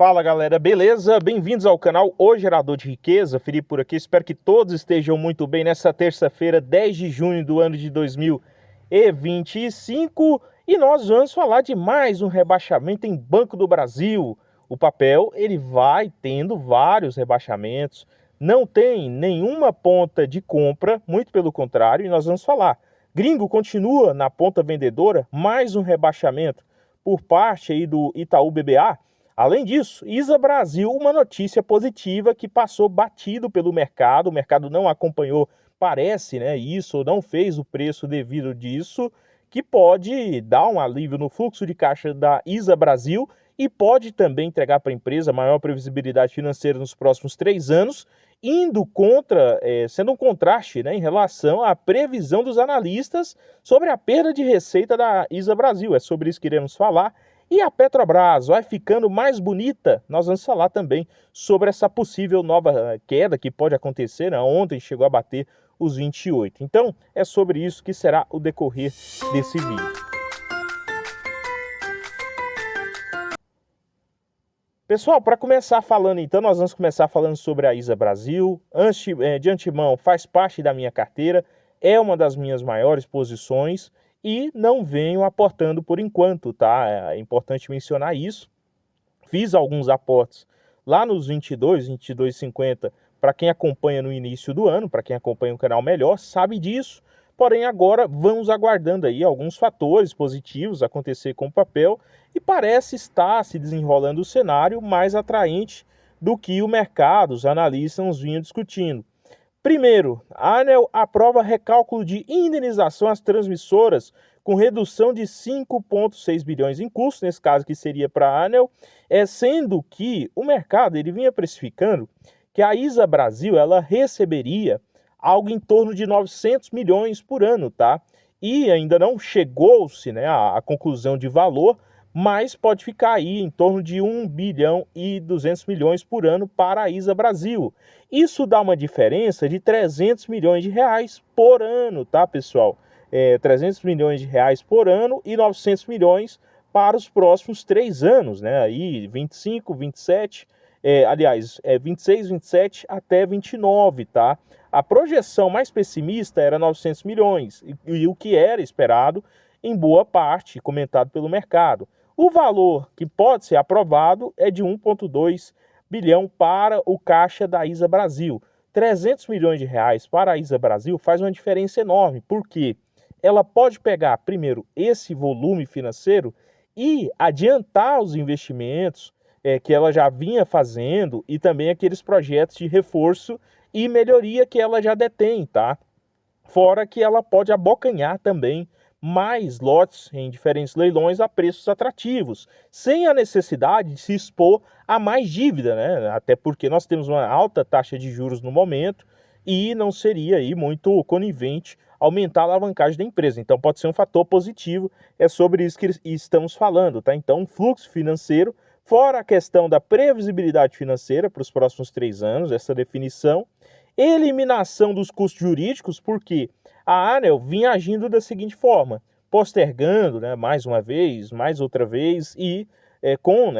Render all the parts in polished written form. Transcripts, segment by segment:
Fala galera, beleza? Bem-vindos ao canal O Gerador de Riqueza, Felipe por aqui, espero que todos estejam muito bem nessa terça-feira, 10 de junho do ano de 2025 e nós vamos falar de mais um rebaixamento em Banco do Brasil. O papel, ele vai tendo vários rebaixamentos, não tem nenhuma ponta de compra, muito pelo contrário, e nós vamos falar. Gringo continua na ponta vendedora, mais um rebaixamento por parte aí do Itaú BBA. Além disso, ISA Brasil, uma notícia positiva que passou batido pelo mercado, o mercado não acompanhou, parece, né, isso, não fez o preço devido disso, que pode dar um alívio no fluxo de caixa da ISA Brasil e pode também entregar para a empresa maior previsibilidade financeira nos próximos 3 anos, indo contra, sendo um contraste, né, em relação à previsão dos analistas sobre a perda de receita da ISA Brasil. É sobre isso que iremos falar. E a Petrobras vai ficando mais bonita? Nós vamos falar também sobre essa possível nova queda que pode acontecer, né? Ontem chegou a bater os 28. Então, é sobre isso que será o decorrer desse vídeo. Pessoal, para começar falando então, nós vamos começar falando sobre a ISA Brasil. De antemão, faz parte da minha carteira, é uma das minhas maiores posições e não venho aportando por enquanto, tá? É importante mencionar isso. Fiz alguns aportes lá nos 22,50 para quem acompanha no início do ano, para quem acompanha o canal melhor, sabe disso. Porém, agora vamos aguardando aí alguns fatores positivos acontecer com o papel e parece estar se desenrolando o cenário mais atraente do que o mercado, os analistas vinham discutindo. Primeiro, a ANEEL aprova recálculo de indenização às transmissoras com redução de 5,6 bilhões em custos, nesse caso que seria para a ANEEL, sendo que o mercado ele vinha precificando que a ISA Brasil ela receberia algo em torno de 900 milhões por ano, tá? E ainda não chegou-se, né, à conclusão de valor, mas pode ficar aí em torno de 1 bilhão e 200 milhões por ano para a ISA Brasil. Isso dá uma diferença de 300 milhões de reais por ano, tá, pessoal? 300 milhões de reais por ano e 900 milhões para os próximos 3 anos, né? Aí 25, 27, 26, 27 até 29, tá? A projeção mais pessimista era 900 milhões e o que era esperado em boa parte, comentado pelo mercado. O valor que pode ser aprovado é de 1,2 bilhão para o caixa da ISA Brasil. 300 milhões de reais para a ISA Brasil faz uma diferença enorme, porque ela pode pegar, primeiro, esse volume financeiro e adiantar os investimentos que ela já vinha fazendo e também aqueles projetos de reforço e melhoria que ela já detém, tá? Fora que ela pode abocanhar também mais lotes em diferentes leilões a preços atrativos, sem a necessidade de se expor a mais dívida, né? Até porque nós temos uma alta taxa de juros no momento e não seria aí muito conivente aumentar a alavancagem da empresa. Então pode ser um fator positivo, é sobre isso que estamos falando, tá? Então, fluxo financeiro, fora a questão da previsibilidade financeira para os próximos 3 anos, essa definição, eliminação dos custos jurídicos, porque a ANEEL vinha agindo da seguinte forma, postergando, né, mais uma vez, mais outra vez, e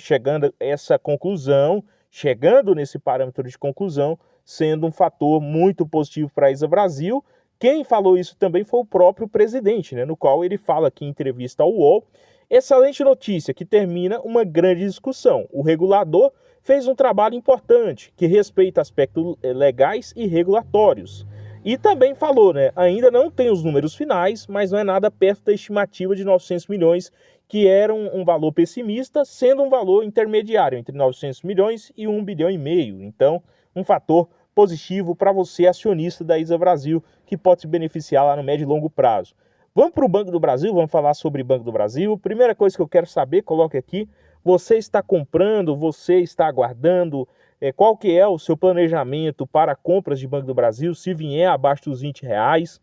chegando a essa conclusão, chegando nesse parâmetro de conclusão, sendo um fator muito positivo para a ISA Brasil. Quem falou isso também foi o próprio presidente, né, no qual ele fala aqui em entrevista ao UOL, excelente notícia que termina uma grande discussão. O regulador fez um trabalho importante que respeita aspectos legais e regulatórios. E também falou, né, ainda não tem os números finais, mas não é nada perto da estimativa de 900 milhões, que era um valor pessimista, sendo um valor intermediário entre 900 milhões e 1 bilhão e meio. Então, um fator positivo para você, acionista da ISA Brasil, que pode se beneficiar lá no médio e longo prazo. Vamos para o Banco do Brasil, vamos falar sobre o Banco do Brasil. Primeira coisa que eu quero saber, coloque aqui, você está comprando, você está aguardando, qual que é o seu planejamento para compras de Banco do Brasil, se vier abaixo dos R$20,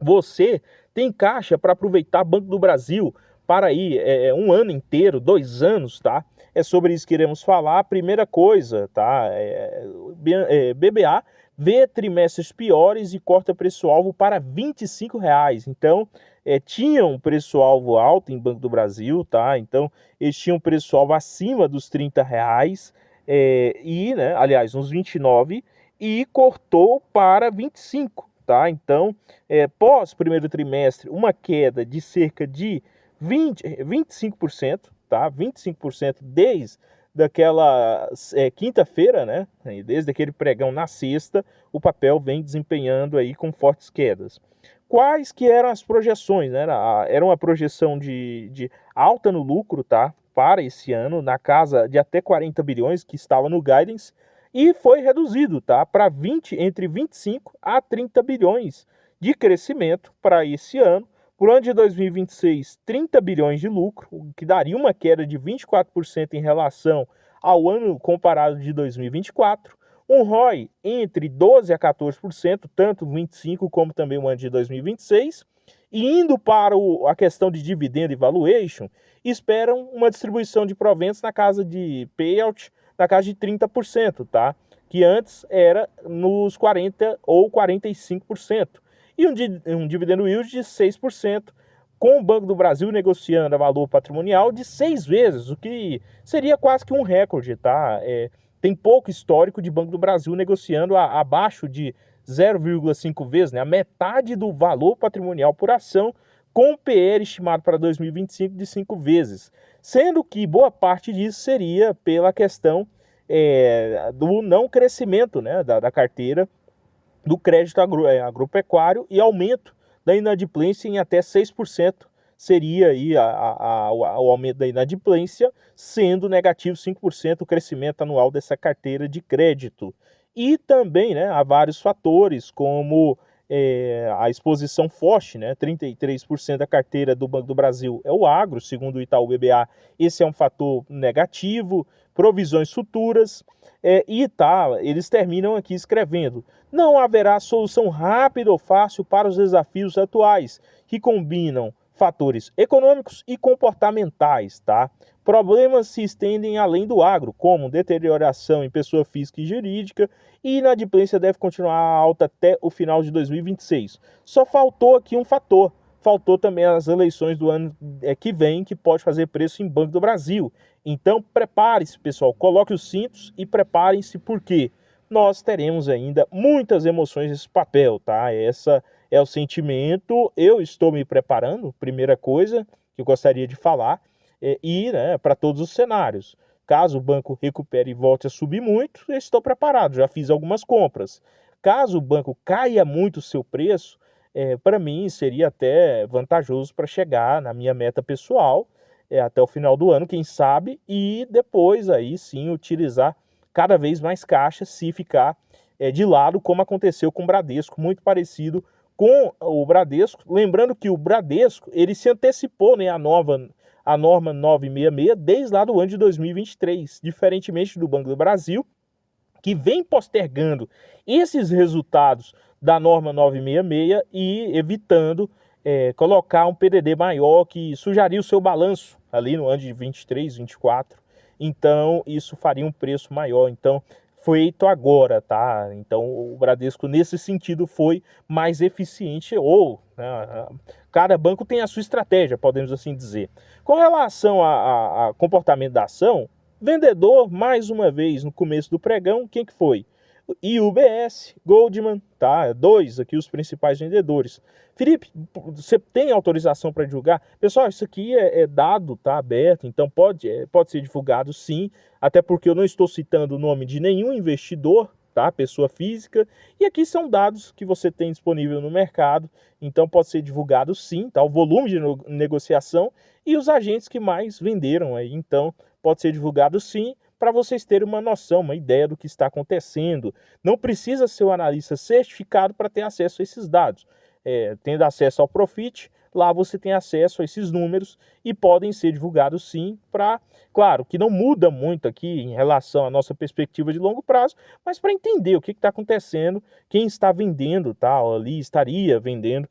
você tem caixa para aproveitar Banco do Brasil para aí um ano inteiro, 2 anos, tá? É sobre isso que iremos falar. Primeira coisa, tá? BBA vê trimestres piores e corta preço-alvo para R$25. Então, tinham um preço-alvo alto em Banco do Brasil, tá? Então, eles tinham um preço-alvo acima dos R$ 30, e, né, aliás, uns 29, e cortou para 25, tá? Então, pós primeiro trimestre, uma queda de cerca de 25%, tá? 25% desde daquela quinta-feira, né? Desde aquele pregão na sexta, o papel vem desempenhando aí com fortes quedas. Quais que eram as projeções, né? Era uma projeção de alta no lucro, tá? Para esse ano, na casa de até 40 bilhões, que estava no guidance, e foi reduzido, tá? Para entre 25 a 30 bilhões de crescimento para esse ano. Por ano de 2026, 30 bilhões de lucro, o que daria uma queda de 24% em relação ao ano comparado de 2024. Um ROI entre 12% a 14%, tanto 25% como também o ano de 2026. E indo para a questão de dividendo e valuation, esperam uma distribuição de proventos na casa de payout, na casa de 30%, tá? Que antes era nos 40% ou 45%. E um dividendo yield de 6%, com o Banco do Brasil negociando a valor patrimonial de 6 vezes, o que seria quase que um recorde, tá? Tem pouco histórico de Banco do Brasil negociando abaixo de 0,5 vezes, né? A metade do valor patrimonial por ação, com o PL estimado para 2025 de 5 vezes. Sendo que boa parte disso seria pela questão do não crescimento, né, da carteira do crédito agropecuário e aumento da inadimplência em até 6%. Seria aí o aumento da inadimplência, sendo negativo 5% o crescimento anual dessa carteira de crédito. E também, né, há vários fatores, como a exposição forte, né, 33% da carteira do Banco do Brasil é o agro, segundo o Itaú BBA, esse é um fator negativo, provisões futuras, eles terminam aqui escrevendo: não haverá solução rápida ou fácil para os desafios atuais, que combinam fatores econômicos e comportamentais, tá? Problemas se estendem além do agro, como deterioração em pessoa física e jurídica, e inadimplência deve continuar alta até o final de 2026. Só faltou aqui um fator. Faltou também as eleições do ano que vem, que pode fazer preço em Banco do Brasil. Então, prepare-se, pessoal, coloque os cintos e preparem-se, porque nós teremos ainda muitas emoções nesse papel, tá? Essa é o sentimento, eu estou me preparando, primeira coisa que eu gostaria de falar, né, para todos os cenários. Caso o banco recupere e volte a subir muito, eu estou preparado, já fiz algumas compras. Caso o banco caia muito o seu preço, para mim seria até vantajoso para chegar na minha meta pessoal, até o final do ano, quem sabe, e depois aí sim utilizar cada vez mais caixa se ficar de lado, como aconteceu com o Bradesco, muito parecido com o Bradesco. Lembrando que o Bradesco, ele se antecipou, né, a norma 966 desde lá do ano de 2023, diferentemente do Banco do Brasil, que vem postergando esses resultados da norma 966 e evitando colocar um PDD maior que sujaria o seu balanço ali no ano de 23, 24. Então, isso faria um preço maior. Então, feito agora, tá? Então, o Bradesco, nesse sentido, foi mais eficiente, ou né, cada banco tem a sua estratégia, podemos assim dizer. Com relação a comportamento da ação, vendedor, mais uma vez, no começo do pregão, quem que foi? E UBS, Goldman, tá? Dois aqui os principais vendedores. Felipe, você tem autorização para divulgar? Pessoal, isso aqui é dado, tá aberto, então pode ser divulgado sim, até porque eu não estou citando o nome de nenhum investidor, tá? Pessoa física, e aqui são dados que você tem disponível no mercado, então pode ser divulgado sim, tá? O volume de negociação e os agentes que mais venderam aí, então pode ser divulgado sim, para vocês terem uma noção, uma ideia do que está acontecendo. Não precisa ser um analista certificado para ter acesso a esses dados. Tendo acesso ao Profit, lá você tem acesso a esses números e podem ser divulgados sim, claro, que não muda muito aqui em relação à nossa perspectiva de longo prazo, mas para entender o que está acontecendo, quem está vendendo, tá, ali estaria vendendo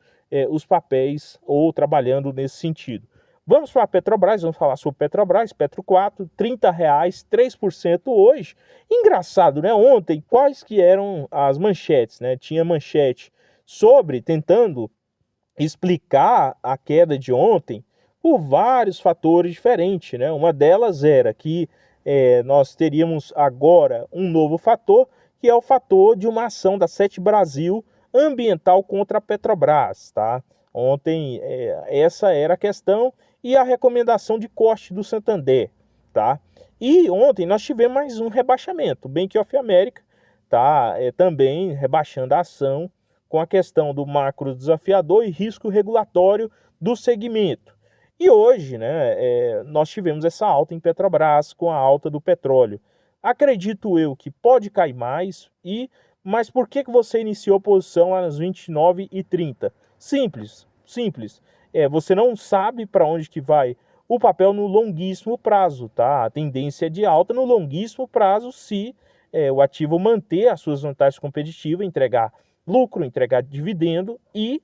os papéis ou trabalhando nesse sentido. Vamos para a Petrobras, vamos falar sobre Petrobras, Petro 4, R$30, 3% hoje. Engraçado, né? Ontem, quais que eram as manchetes, né? Tinha manchete tentando explicar a queda de ontem por vários fatores diferentes, né? Uma delas era que nós teríamos agora um novo fator, que é o fator de uma ação da Sete Brasil ambiental contra a Petrobras, tá? Ontem essa era a questão e a recomendação de corte do Santander, tá? E ontem nós tivemos mais um rebaixamento, Bank of America, tá? Também rebaixando a ação com a questão do macro desafiador e risco regulatório do segmento. E hoje, né, nós tivemos essa alta em Petrobras com a alta do petróleo. Acredito eu que pode cair mais, mas por que você iniciou posição às 29h30? Simples, simples. Você não sabe para onde que vai o papel no longuíssimo prazo, tá? A tendência é de alta no longuíssimo prazo se o ativo manter as suas vantagens competitivas, entregar lucro, entregar dividendo e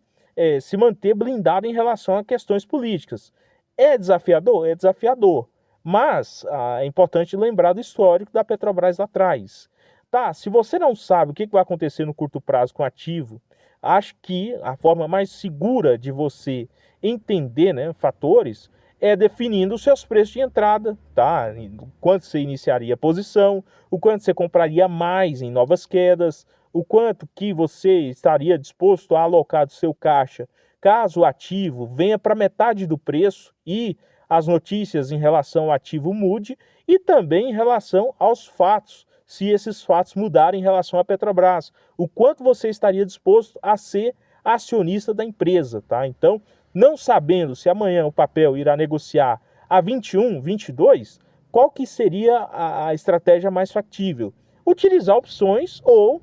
se manter blindado em relação a questões políticas. É desafiador? É desafiador. Mas é importante lembrar do histórico da Petrobras lá atrás. Tá, se você não sabe o que vai acontecer no curto prazo com o ativo, acho que a forma mais segura de você entender, né, fatores é definindo os seus preços de entrada, tá? O quanto você iniciaria a posição, o quanto você compraria mais em novas quedas, o quanto que você estaria disposto a alocar do seu caixa caso o ativo venha para metade do preço e as notícias em relação ao ativo mude e também em relação aos fatos, se esses fatos mudarem em relação à Petrobras, o quanto você estaria disposto a ser acionista da empresa, tá? Então, não sabendo se amanhã o papel irá negociar a 21, 22, qual que seria a estratégia mais factível? Utilizar opções ou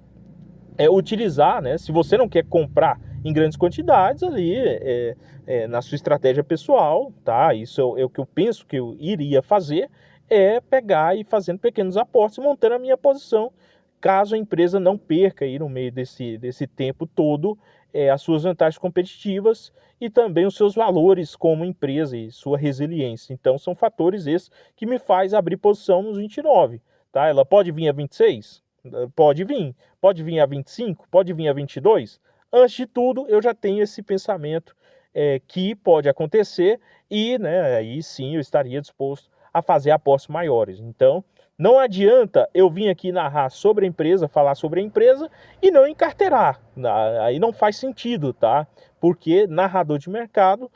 utilizar, né? Se você não quer comprar em grandes quantidades ali, na sua estratégia pessoal, tá? Isso é o que eu penso que eu iria fazer, é pegar e fazendo pequenos aportes, montando a minha posição, caso a empresa não perca aí no meio desse tempo todo as suas vantagens competitivas e também os seus valores como empresa e sua resiliência. Então são fatores esses que me faz abrir posição nos 29, tá? Ela pode vir a 26? Pode vir a 25? Pode vir a 22? Antes de tudo, eu já tenho esse pensamento que pode acontecer e, né, aí sim eu estaria disposto a fazer apostas maiores. Então, não adianta eu vir aqui narrar sobre a empresa, falar sobre a empresa e não encarteirar. Aí não faz sentido, tá? Porque narrador de mercado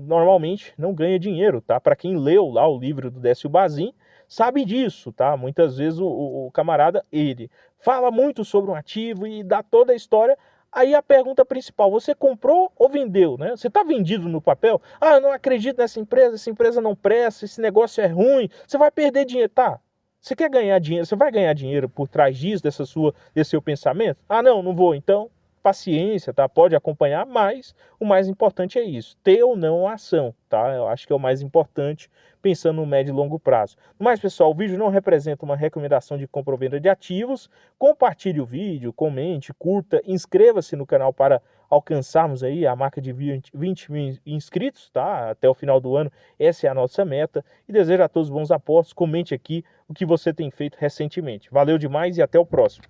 normalmente não ganha dinheiro, tá? Para quem leu lá o livro do Décio Bazin, sabe disso, tá? Muitas vezes o camarada, ele fala muito sobre um ativo e dá toda a história. Aí a pergunta principal, você comprou ou vendeu, né? Você está vendido no papel? Ah, eu não acredito nessa empresa não presta, esse negócio é ruim, você vai perder dinheiro, tá? Você quer ganhar dinheiro, você vai ganhar dinheiro por trás disso, desse seu pensamento? Ah, não vou, então paciência, tá? Pode acompanhar, mas o mais importante é isso, ter ou não a ação, tá? Eu acho que é o mais importante pensando no médio e longo prazo. Mas, pessoal, o vídeo não representa uma recomendação de compra ou venda de ativos. Compartilhe o vídeo, comente, curta, inscreva-se no canal para alcançarmos aí a marca de 20 mil inscritos, tá? Até o final do ano, essa é a nossa meta. E desejo a todos bons aportes. Comente aqui o que você tem feito recentemente. Valeu demais e até o próximo.